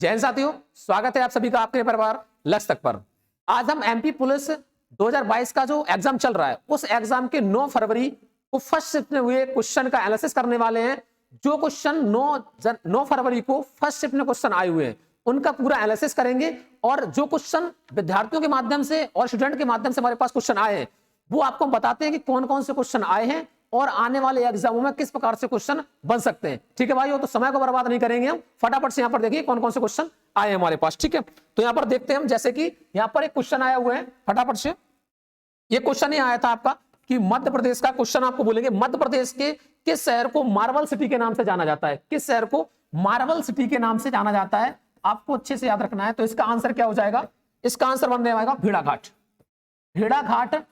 जय हिंद साथियों, स्वागत है आप सभी का आपके परिवार लक्ष्य तक पर। आज हम एमपी पुलिस 2022 का जो एग्जाम चल रहा है उस एग्जाम के 9 फरवरी को फर्स्ट शिफ्ट में हुए क्वेश्चन का एनालिसिस करने वाले हैं। जो क्वेश्चन 9 फरवरी को फर्स्ट शिफ्ट में क्वेश्चन आए हुए हैं उनका पूरा एनालिसिस करेंगे और जो क्वेश्चन विद्यार्थियों के माध्यम से और स्टूडेंट के माध्यम से हमारे पास क्वेश्चन आए हैं वो आपको हम बताते हैं कि कौन कौन से क्वेश्चन आए हैं और आने वाले एग्जामों में किस प्रकार से क्वेश्चन बन सकते हैं। ठीक है भाइयों, तो समय को बर्बाद नहीं करेंगे हम, फटाफट से यहाँ पर देखिए कौन कौन से क्वेश्चन आए हैं हमारे पास। ठीक है, तो यहाँ पर देखते हैं हम, जैसे कि यहाँ पर एक क्वेश्चन आया हुआ है, फटाफट से ये क्वेश्चन ही आया था आपका कि मध्य प्रदेश का क्वेश्चन आपको बोलेंगे मध्य प्रदेश के किस शहर को मार्बल सिटी के नाम से जाना जाता है। किस शहर को मार्बल सिटी के नाम से जाना जाता है, आपको अच्छे से याद रखना है। तो इसका आंसर क्या हो जाएगा, इसका आंसर बनने वाला भेड़ाघाट। भेड़ाघाट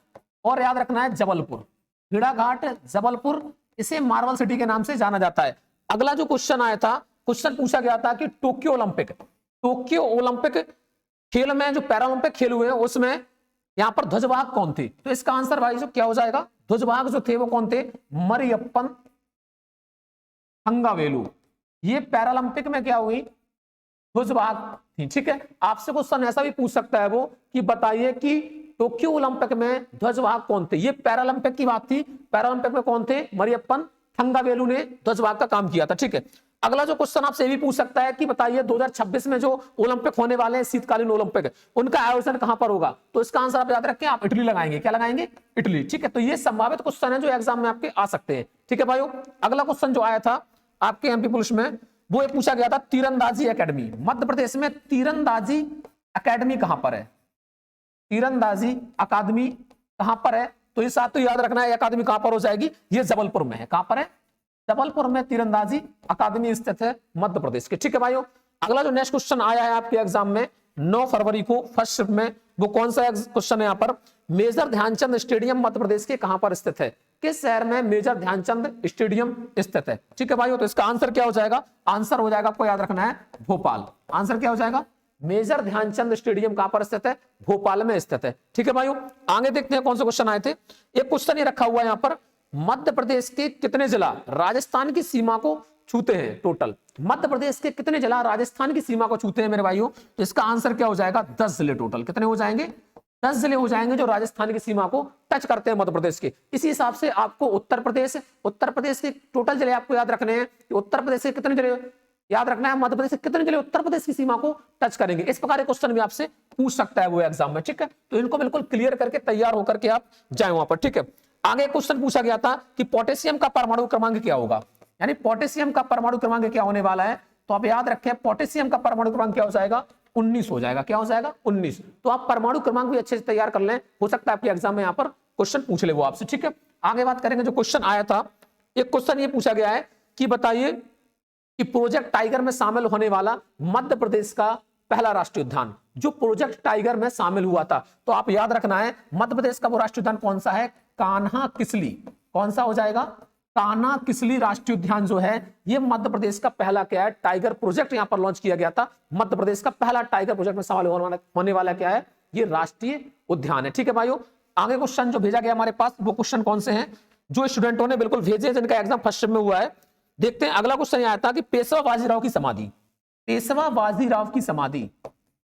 और याद रखना है जबलपुर। भेड़ाघाट जबलपुर, इसे मार्बल सिटी के नाम से जाना जाता है। अगला जो क्वेश्चन आया था, क्वेश्चन पूछा गया था कि टोक्यो ओलंपिक खेल में जो पैरालंपिक खेल हुए हैं उसमें यहां पर ध्वजवाहक कौन थे। तो इसका आंसर भाई जो क्या हो जाएगा, ध्वजवाहक जो थे वो कौन थे, मरियप्पन थंगावेलु। ये पैरालंपिक में क्या हुई, ध्वजवाहक थी। ठीक है, आपसे क्वेश्चन ऐसा भी पूछ सकता है वो कि बताइए कि टोक्यो ओलंपिक में ध्वजवाहक कौन थे। ये पैरालंपिक की बात थी, पैरालंपिक में कौन थे, मरियप्पन थंगावेलु ने ध्वजवाहक का काम किया था। ठीक है, अगला जो क्वेश्चन आपसे भी पूछ सकता है कि बताइए 2026 में जो ओलंपिक होने वाले हैं शीतकालीन ओलंपिक, उनका आयोजन कहां पर होगा। तो इसका आंसर आप याद रखें, आप इटली लगाएंगे। क्या लगाएंगे, इटली। ठीक है, तो ये संभावित क्वेश्चन है जो एग्जाम में आपके आ सकते हैं। ठीक है भाइयों, अगला क्वेश्चन जो आया था आपके एमपी पुलिस में वो पूछा गया था तीरंदाजी एकेडमी। मध्य प्रदेश में तीरंदाजी एकेडमी कहां पर है, तीरंदाजी अकादमी कहां पर है। तो इस साथ तो याद रखना है अकादमी कहां पर हो जाएगी, ये जबलपुर में है। कहां पर है, जबलपुर में तीरंदाजी अकादमी स्थित है मध्य प्रदेश के। ठीक है भाइयों, अगला जो नेक्स्ट क्वेश्चन आया है आपके एग्जाम में 9 फरवरी को फर्स्ट शिफ्ट में, वो कौन सा क्वेश्चन है यहाँ पर, मेजर ध्यानचंद स्टेडियम मध्य प्रदेश के कहां पर स्थित है। किस शहर में मेजर ध्यानचंद स्टेडियम स्थित है। ठीक है भाइयों, तो इसका आंसर क्या हो जाएगा, आंसर हो जाएगा आपको याद रखना है भोपाल। आंसर क्या हो जाएगा, मेजर ध्यानचंद स्टेडियम कहां पर स्थित है, भोपाल में स्थित है। ठीक है भाइयों, आगे देखते हैं कौन से क्वेश्चन आए थे। एक क्वेश्चन ही रखा हुआ है यहाँ पर, मध्य प्रदेश के कितने जिला राजस्थान की सीमा को छूते हैं। टोटल मध्य प्रदेश के कितने जिला राजस्थान की सीमा को छूते हैं मेरे भाइयों। तो इसका आंसर क्या हो जाएगा, 10 जिले। टोटल कितने हो जाएंगे, 10 जिले हो जाएंगे जो राजस्थान की सीमा को टच करते हैं मध्य प्रदेश के। इसी हिसाब से आपको उत्तर प्रदेश के टोटल जिले आपको याद रखने हैं कि उत्तर प्रदेश के कितने जिले याद रखना है, मध्य प्रदेश के कितने जिले उत्तर प्रदेश की सीमा को टच करेंगे। इस प्रकार के क्वेश्चन भी आपसे पूछ सकता है वो एग्जाम में। ठीक है, तो इनको बिल्कुल क्लियर करके तैयार होकर के आप जाए वहां पर। ठीक है, आगे क्वेश्चन पूछा गया था कि पोटेशियम का परमाणु क्रमांक क्या होगा, यानी पोटेशियम का परमाणु क्रमांक क्या होने वाला है। तो आप याद रखें पोटेशियम का परमाणु क्रमांक क्या हो जाएगा, 19 हो जाएगा। क्या हो जाएगा, 19। तो आप परमाणु क्रमांक भी अच्छे से तैयार कर लें, हो सकता है आपके एग्जाम में यहाँ पर क्वेश्चन पूछ ले वो आपसे। ठीक है, आगे बात करेंगे। जो क्वेश्चन आया था, एक क्वेश्चन ये पूछा गया है कि बताइए कि प्रोजेक्ट टाइगर में शामिल होने वाला मध्य प्रदेश का पहला राष्ट्रीय उद्यान, जो प्रोजेक्ट टाइगर में शामिल हुआ था। तो आप याद रखना है मध्य प्रदेश का वो राष्ट्रीय उद्यान कौन सा है, कान्हा किसली। कौन सा हो जाएगा, कान्हा किसली राष्ट्रीय उद्यान जो है ये मध्य प्रदेश का पहला क्या है, टाइगर प्रोजेक्ट यहां पर लॉन्च किया गया था। मध्य प्रदेश का पहला टाइगर प्रोजेक्ट में शामिल होने वाला क्या है, ये राष्ट्रीय उद्यान है। ठीक है भाइयों, आगे क्वेश्चन जो भेजा गया हमारे पास वो क्वेश्चन कौन से हैं जो स्टूडेंटों ने बिल्कुल भेजे जिनका एग्जाम फर्स्ट शिफ्ट में हुआ है। देखते हैं अगला क्वेश्चन आया था कि पेशवा बाजीराव की समाधि, पेशवा बाजीराव की समाधि,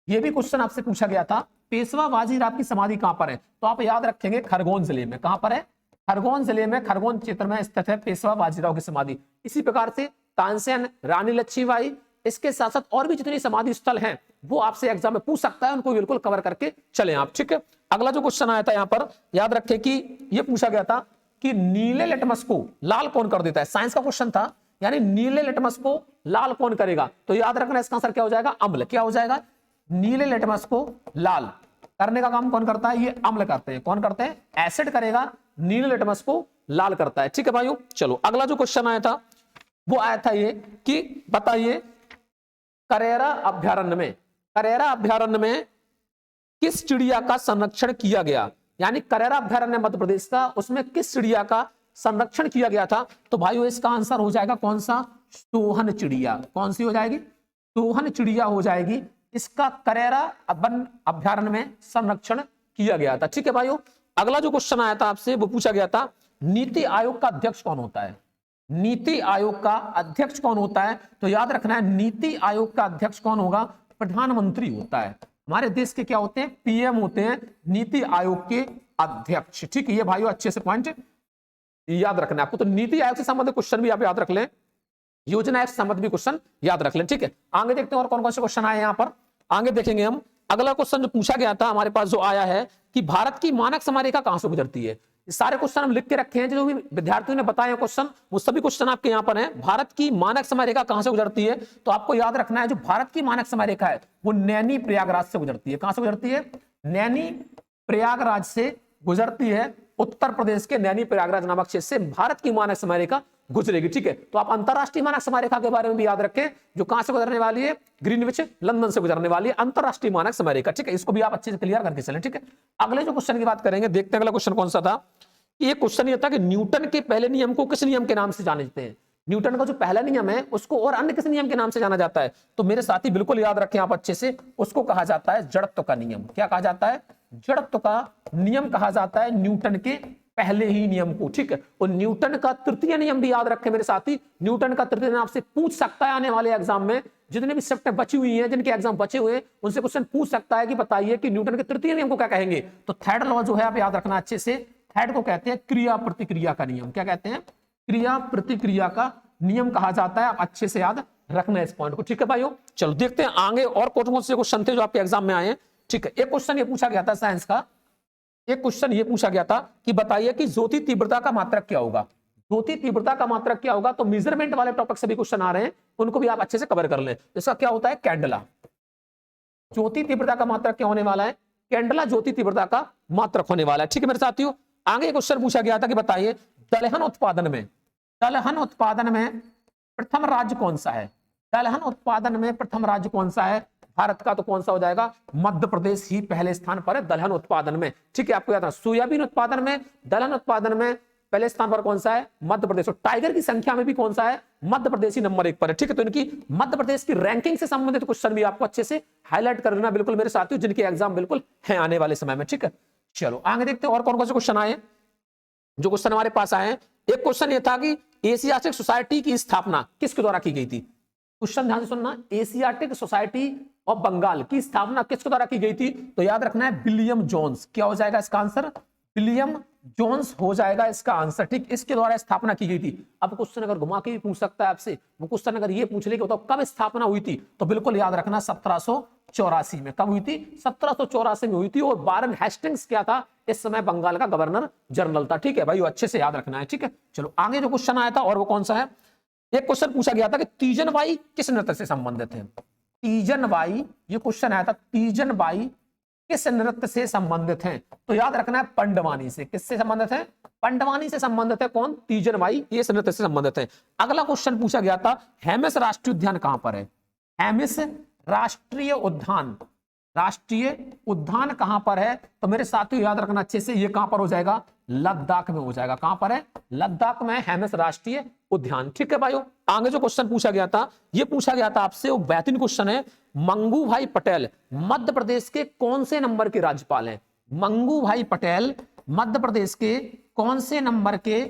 ये भी क्वेश्चन आपसे पूछा गया था। पेशवा बाजीराव की समाधि कहां पर है। तो आप याद रखेंगे खरगोन जिले में। कहां पर है, खरगोन जिले में, खरगोन क्षेत्र में स्थित है पेशवा बाजीराव की समाधि। इसी प्रकार से तानसेन, रानी लक्ष्मीबाई, इसके साथ साथ और भी जितनी समाधि स्थल हैं वो आपसे एग्जाम में पूछ सकता है, उनको बिल्कुल कवर करके चले आप। ठीक है, अगला जो क्वेश्चन आया था यहाँ पर याद रखें कि ये पूछा गया था कि नीले लिटमस को लाल कौन कर देता है। साइंस का क्वेश्चन था, यानी नीले लिटमस को लाल कौन करेगा। तो याद रखना इसका आंसर क्या हो जाएगा, अम्ल। क्या हो जाएगा, नीले लिटमस को लाल करने का काम कौन करता है, ये अम्ल करते हैं। कौन करते हैं, एसिड करेगा, नीले लिटमस को लाल करता है। ठीक है भाइयों, चलो अगला जो क्वेश्चन आया था वो आया था ये कि बताइए करेरा अभ्यारण्य में किस चिड़िया का संरक्षण किया गया, यानी करेरा अभ्यारण्य मध्य प्रदेश का, उसमें किस चिड़िया का संरक्षण किया गया था। तो भाइयों इसका आंसर हो जाएगा कौन सा, सोहन चिड़िया। कौन सी हो जाएगी, सोहन चिड़िया हो जाएगी। इसका करेरा वन अभ्यारण्य में संरक्षण किया गया था। ठीक है भाइयों, अगला जो क्वेश्चन आया था आपसे वो पूछा गया था नीति आयोग का अध्यक्ष कौन होता है। नीति आयोग का अध्यक्ष कौन होता है? तो याद रखना है, नीति आयोग का अध्यक्ष कौन होगा? प्रधानमंत्री होता है। हमारे देश के क्या होते हैं? पीएम होते हैं, नीति आयोग के अध्यक्ष। ठीक है, ये भाइयों अच्छे से पॉइंट याद रखना है आपको। तो नीति आयोग से संबंधित क्वेश्चन भी आप याद रख लें, योजना आयोग से संबंधित भी क्वेश्चन याद रख लें। ठीक है, आगे देखते हैं और कौन कौन से क्वेश्चन आए यहाँ पर, आगे देखेंगे हम। अगला क्वेश्चन जो पूछा गया था हमारे पास जो आया है कि भारत की मानक समरेखा कहां से गुजरती है। सारे क्वेश्चन हम लिख के रखे हैं, जो भी विद्यार्थियों ने बताए क्वेश्चन, वो सभी क्वेश्चन आपके यहाँ पर हैं। भारत की मानक समरेखा कहां से गुजरती है? तो आपको याद रखना है, जो भारत की मानक समरेखा है वो नैनी प्रयागराज से गुजरती है। कहां से गुजरती है? नैनी प्रयागराज से गुजरती है। उत्तर प्रदेश के नैनी प्रयागराज नामक क्षेत्र से भारत की मानक समरेखा गुजरेगी। ठीक है, तो आप अंतरराष्ट्रीय मानक समरेखा के बारे में भी याद रखें, जो कहां से गुजरने वाली है? ग्रीनविच लंदन से गुजरने वाली है अंतरराष्ट्रीय मानक समरेखा। ठीक है, इसको भी आप अच्छे से क्लियर करके चलें। ठीक है, अगले जो क्वेश्चन की बात करेंगे, देखते हैं अगला क्वेश्चन कौन सा था। ये क्वेश्चन ये था कि न्यूटन के पहले नियम को किस नियम के नाम से जानते हैं? न्यूटन का जो पहला नियम है उसको और अन्य किस नियम के नाम से जाना जाता है? तो मेरे साथी बिल्कुल याद रखें आप अच्छे से, उसको कहा जाता है जड़त्व का नियम। क्या कहा जाता है? जड़त्व का नियम कहा जाता है न्यूटन के पहले ही नियम को। ठीक है, और न्यूटन का तृतीय नियम भी याद रखें मेरे साथी। न्यूटन का तृतीय नियम आपसे पूछ सकता है आने वाले एग्जाम में, जितने भी शिफ्टें बची हुई हैं, जिनके एग्जाम बचे हुए हैं, उनसे क्वेश्चन पूछ सकता है कि बताइए कि न्यूटन के तृतीय नियम को क्या कहेंगे। तो थर्ड लॉ जो है आप याद रखना अच्छे से, थर्ड को कहते हैं क्रिया प्रतिक्रिया का नियम। क्या कहते हैं? क्रिया प्रतिक्रिया का नियम कहा जाता है। आप अच्छे से याद रखना है इस पॉइंट को। ठीक है भाइयों, चलो देखते हैं आगे और कौन से क्वेश्चन थे जो आपके एग्जाम में आए हैं। ठीक है, एक क्वेश्चन ये पूछा गया था साइंस का, एक क्वेश्चन ये पूछा गया था कि बताइए कि ज्योति तीव्रता का मात्रक क्या होगा। ज्योति तीव्रता का मात्रक क्या होगा? तो मेजरमेंट वाले टॉपिक से भी क्वेश्चन आ रहे हैं, उनको भी आप अच्छे से कवर कर लें। इसका क्या होता है? कैंडला। ज्योति तीव्रता का मात्रक क्या होने वाला है? कैंडला ज्योति तीव्रता का मात्रक होने वाला है। ठीक है मेरे साथियों, आगे क्वेश्चन पूछा गया था कि बताइए दलहन उत्पादन में, दलहन उत्पादन में प्रथम राज्य कौन सा है? दलहन उत्पादन में प्रथम राज्य कौन सा है भारत का? तो कौन सा हो जाएगा? मध्य प्रदेश ही पहले स्थान पर है दलहन उत्पादन में। ठीक है, आपको याद है सोयाबीन उत्पादन में, दलहन उत्पादन में पहले स्थान पर कौन सा है? मध्य प्रदेश। और टाइगर की संख्या में भी कौन सा है? मध्य प्रदेश ही नंबर 1 पर है। ठीक है, तो इनकी मध्य प्रदेश की रैंकिंग से संबंधित क्वेश्चन भी आपको अच्छे से हाईलाइट कर लेना बिल्कुल मेरे साथियों, जिनके एग्जाम बिल्कुल है आने वाले समय में। ठीक है, चलो आगे देखते हैं और कौन कौन से क्वेश्चन आए, जो क्वेश्चन हमारे पास आए हैं। एक क्वेश्चन ये था कि एशियाटिक सोसाइटी की स्थापना किसके द्वारा की गई थी? क्वेश्चन ध्यान से सुनना, एशियाटिक सोसाइटी ऑफ बंगाल की स्थापना किसके द्वारा की गई थी? तो याद रखना है विलियम जोन्स। क्या हो जाएगा इसका आंसर? विलियम जोन्स हो जाएगा इसका आंसर। ठीक, इसके द्वारा स्थापना की गई थी। अब क्वेश्चन अगर घुमा के भी पूछ सकता है आपसे, वो क्वेश्चन अगर ये पूछ ले कि बताओ कब स्थापना हुई थी, तो बिल्कुल याद रखना 1784 में। कब हुई थी? 1784 में हुई थी। और वारन हेस्टिंग्स क्या था? इस समय बंगाल का गवर्नर जनरल था। ठीक है भाई, अच्छे से याद रखना है। ठीक है, चलो आगे जो क्वेश्चन आया था और वो कौन सा है? एक क्वेश्चन पूछा गया था कि तीजन बाई किस नृत्य से संबंधित है? तीजन बाई, ये क्वेश्चन आया था, तीजन बाई किस नृत्य से संबंधित हैं? तो याद रखना है पंडवानी से। किससे संबंधित है? पंडवानी से संबंधित है। कौन? तीजन बाई, ये नृत्य से संबंधित है। अगला क्वेश्चन पूछा गया था हेमिस राष्ट्रीय उद्यान कहां पर है? हेमिस राष्ट्रीय उद्यान, राष्ट्रीय उद्यान कहां पर है? तो मेरे साथियों याद रखना अच्छे से, ये कहां पर हो जाएगा? लद्दाख में हो जाएगा। कहां पर है? लद्दाख में हेमिस राष्ट्रीय उद्यान। ठीक है भाइयों, आगे जो क्वेश्चन पूछा गया था, ये पूछा गया था आपसे, वो बेहतरीन क्वेश्चन है। मंगू भाई पटेल मध्य प्रदेश के कौन से नंबर के राज्यपाल हैं? मंगू भाई पटेल मध्य प्रदेश के कौन से नंबर के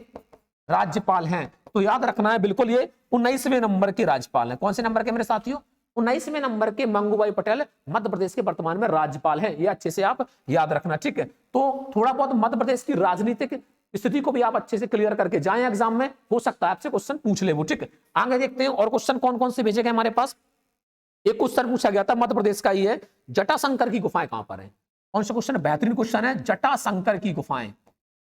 राज्यपाल हैं? तो याद रखना है बिल्कुल ये 19वें नंबर के राज्यपाल हैं। कौन से नंबर के मेरे साथियों? 19वें नंबर के मंगूभाई पटेल मध्य प्रदेश के वर्तमान में राज्यपाल हैं। ये अच्छे से आप याद रखना। ठीक है, तो थोड़ा बहुत मध्य प्रदेश की राजनीतिक स्थिति को भी आप अच्छे से क्लियर करके जाएं एग्जाम में, हो सकता है आपसे क्वेश्चन पूछ ले वो। ठीक है, आगे देखते हैं और क्वेश्चन कौन कौन से भेजे गए हमारे पास। एक क्वेश्चन पूछा गया था मध्य प्रदेश का, ये है जटाशंकर की गुफाएं कहां पर है? कौन सा क्वेश्चन? बेहतरीन क्वेश्चन है, जटाशंकर की गुफाएं।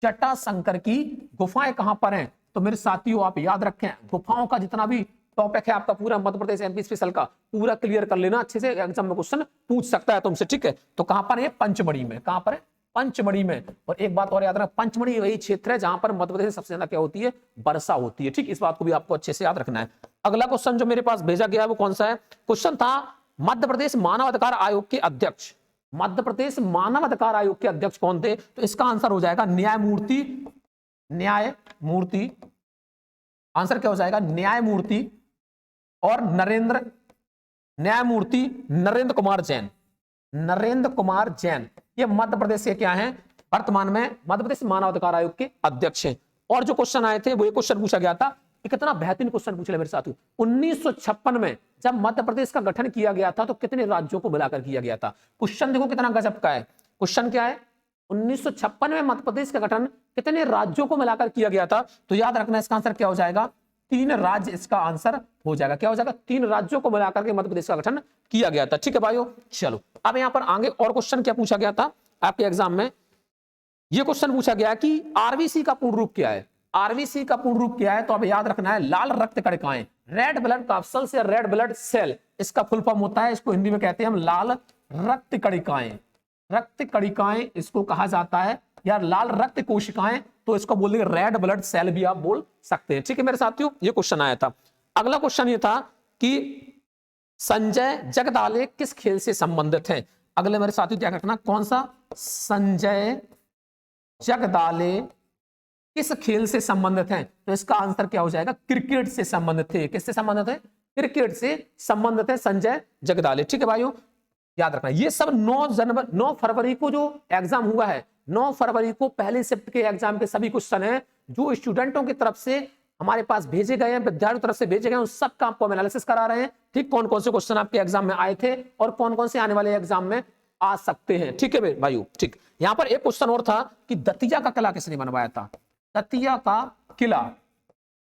जटाशंकर की गुफाएं कहां पर हैं? तो मेरे साथियों आप याद रखें, गुफाओं का जितना भी टॉपिक है आपका पूरा मध्य प्रदेश एमपी स्पेशल का पूरा क्लियर कर लेना अच्छे से, एग्जाम में क्वेश्चन पूछ सकता है तुमसे। ठीक है, तो कहां पर है? पंचमढ़ी में। कहां पर है? पंचमढ़ी में। और एक बात और याद रखना, पंचमढ़ी वही क्षेत्र है जहां पर मध्य प्रदेश में सबसे ज्यादा क्या होती है? वर्षा होती है। ठीक, इस बात को भी आपको अच्छे से याद रखना है। अगला क्वेश्चन जो मेरे पास भेजा गया है वो कौन सा है? क्वेश्चन था मध्य प्रदेश मानव अधिकार आयोग के अध्यक्ष, मध्य प्रदेश मानव अधिकार आयोग के अध्यक्ष कौन थे? तो इसका आंसर हो जाएगा न्यायमूर्ति, न्यायमूर्ति। आंसर क्या हो जाएगा? न्यायमूर्ति और न्यायमूर्ति नरेंद्र कुमार जैन। नरेंद्र कुमार जैन ये मध्य प्रदेश के क्या हैं? वर्तमान में मध्य प्रदेश मानव अधिकार आयोग के अध्यक्ष हैं। और जो क्वेश्चन आए थे वो एक क्वेश्चन पूछा गया था ये कितना बेहतरीन क्वेश्चन पूछ लिया मेरे साथियों। 1956 में जब मध्य प्रदेश का गठन किया गया था तो कितने राज्यों को मिलाकर किया गया था? क्वेश्चन देखो कितना गजब का है। क्वेश्चन क्या है? 1956 में मध्य प्रदेश का गठन कितने राज्यों को मिलाकर किया गया था? तो याद रखना इसका आंसर क्या हो जाएगा? 3 राज्य इसका आंसर हो जाएगा। क्या हो जाएगा? 3 राज्यों को मिलाकर के मध्य प्रदेश का गठन किया गया था। ठीक है भाइयों, चलो अब यहां पर आगे और क्वेश्चन क्या पूछा गया था आपके एग्जाम में? यह क्वेश्चन पूछा गया कि आरबीसी का पूर्ण रूप क्या है? आरबीसी का पूर्ण रूप क्या है? तो अब याद रखना है लाल रक्त कणिकाएं, रेड ब्लड कैप्सूल्स या रेड ब्लड सेल, इसका फुल फॉर्म होता है, इसको हिंदी में कहते हैं हम लाल रक्त कणिकाएं। रक्त कणिकाएं इसको कहा जाता है, या लाल रक्त कोशिकाएं, तो इसको बोल देंगे रेड ब्लड सेल भी आप बोल सकते हैं। ठीक है मेरे साथियों, ये क्वेश्चन आया था। अगला क्वेश्चन ये था कि संजय जगदाले किस खेल से संबंधित हैं? अगले मेरे साथियों क्या रखना, कौन सा? संजय जगदाले किस खेल से संबंधित हैं? तो इसका आंसर क्या हो जाएगा? क्रिकेट से संबंधित थे। किससे संबंधित है? क्रिकेट से संबंधित है संजय जगदाले। ठीक है भाइयों, याद रखना ये सब 9 फरवरी को जो एग्जाम हुआ है, 9 फरवरी को पहले शिफ्ट के एग्जाम के सभी क्वेश्चन हैं जो स्टूडेंटों की तरफ से हमारे पास भेजे गए हैं, विद्यार्थियों की तरफ से भेजे गए हैं, उस सब का आपको एनालिसिस करा रहे हैं। ठीक, कौन कौन से क्वेश्चन आपके एग्जाम में आए थे और कौन कौन से आने वाले एग्जाम में आ सकते हैं। ठीक है भाइयों, ठीक। यहां पर एक क्वेश्चन और था कि दतिया का किला किसने बनवाया था? दतिया का किला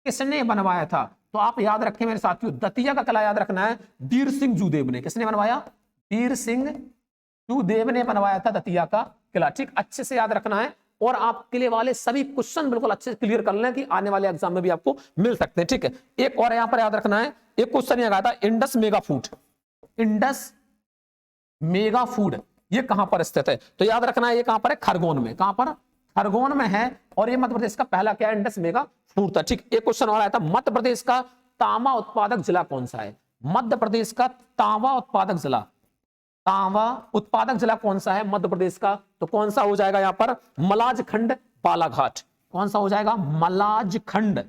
किसने बनवाया था? तो आप याद रखें मेरे साथियों, दतिया का किला याद रखना है वीर सिंह जूदेव ने। किसने बनवाया? वीर सिंह जूदेव ने बनवाया था दतिया का किला। ठीक, अच्छे से याद रखना है और आप किले वाले सभी क्वेश्चन बिल्कुल अच्छे से क्लियर कर लें कि आने वाले एग्जाम में भी आपको मिल सकते हैं। ठीक है, एक और यहां पर याद रखना है, एक क्वेश्चन यहां आया था Indus mega food. Indus mega food ये कहां पर स्थित है? तो याद रखना है ये कहां पर है? खरगोन में। कहां पर? खरगोन में है। और ये मध्य प्रदेश का पहला क्या है? इंडस मेगा फूड था। ठीक, एक क्वेश्चन और आया था, मध्य प्रदेश का तांबा उत्पादक जिला कौन सा है? मध्य प्रदेश का तांबा उत्पादक जिला, तांबा उत्पादक जिला कौन सा है मध्य प्रदेश का? तो कौन सा हो जाएगा यहां पर? मलाजखंड बालाघाट। कौन सा हो जाएगा? मलाजखंड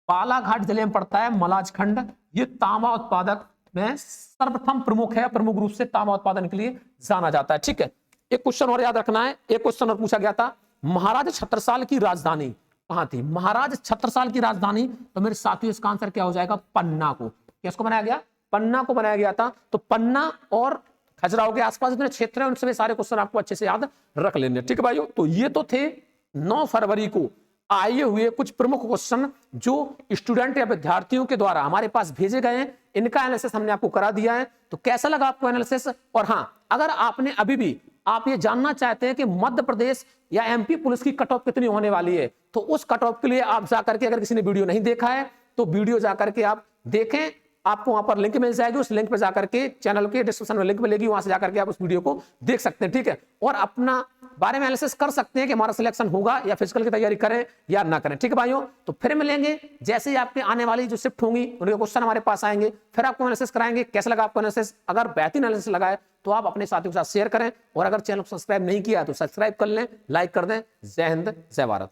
बालाघाट जिले में पड़ता है मलाजखंड। ये तांबा उत्पादक में सर्वप्रथम प्रमुख है, प्रमुख रूप से तांबा उत्पादन के लिए जाना जाता है। ठीक है, एक क्वेश्चन और याद रखना है, एक क्वेश्चन और पूछा गया था, महाराज छत्रसाल की राजधानी कहां थी? महाराज छत्रसाल की राजधानी, तो मेरे साथियों इसका आंसर क्या हो जाएगा? पन्ना को। किसको बनाया गया? पन्ना को बनाया गया था। तो पन्ना और खजुराहो के आसपास जितने क्षेत्र हैं उनसे सारे क्वेश्चन आपको अच्छे से याद रख लेने। ठीक है भाइयों, तो ये तो थे 9 फरवरी को आए हुए कुछ प्रमुख क्वेश्चन जो स्टूडेंट या विद्यार्थियों के द्वारा हमारे पास भेजे गए हैं। इनका एनालिसिस हमने आपको करा दिया है। तो कैसा लगा आपको एनालिसिस? और हाँ, अगर आपने अभी भी आप ये जानना चाहते हैं कि मध्य प्रदेश या एमपी पुलिस की कट ऑफ कितनी होने वाली है, तो उस कट ऑफ के लिए आप जाकर के, अगर किसी ने वीडियो नहीं देखा है तो वीडियो जाकर के आप देखें, आपको वहां पर लिंक मिल जाएगी। उस लिंक पे जाकर के, चैनल के डिस्क्रिप्शन में लिंक मिलेगी, वहां से जाकर के आप उस वीडियो को देख सकते हैं। ठीक है, और अपना बारे में एनालिसिस कर सकते हैं कि हमारा सिलेक्शन होगा या फिजिकल की तैयारी करें या ना करें। ठीक है भाइयों, तो फिर मिलेंगे जैसे ही आपके आने वाली जो शिफ्ट होंगी उनके क्वेश्चन हमारे पास आएंगे, फिर आपको एनालिसिस कराएंगे। कैसा लगा आपको एनालिसिस? अगर बेहतरीन एनालिसिस लगा है तो आप अपने साथियों के साथ शेयर करें, और अगर चैनल को सब्सक्राइब नहीं किया तो सब्सक्राइब कर लें, लाइक कर दें। जय हिंद, जय भारत।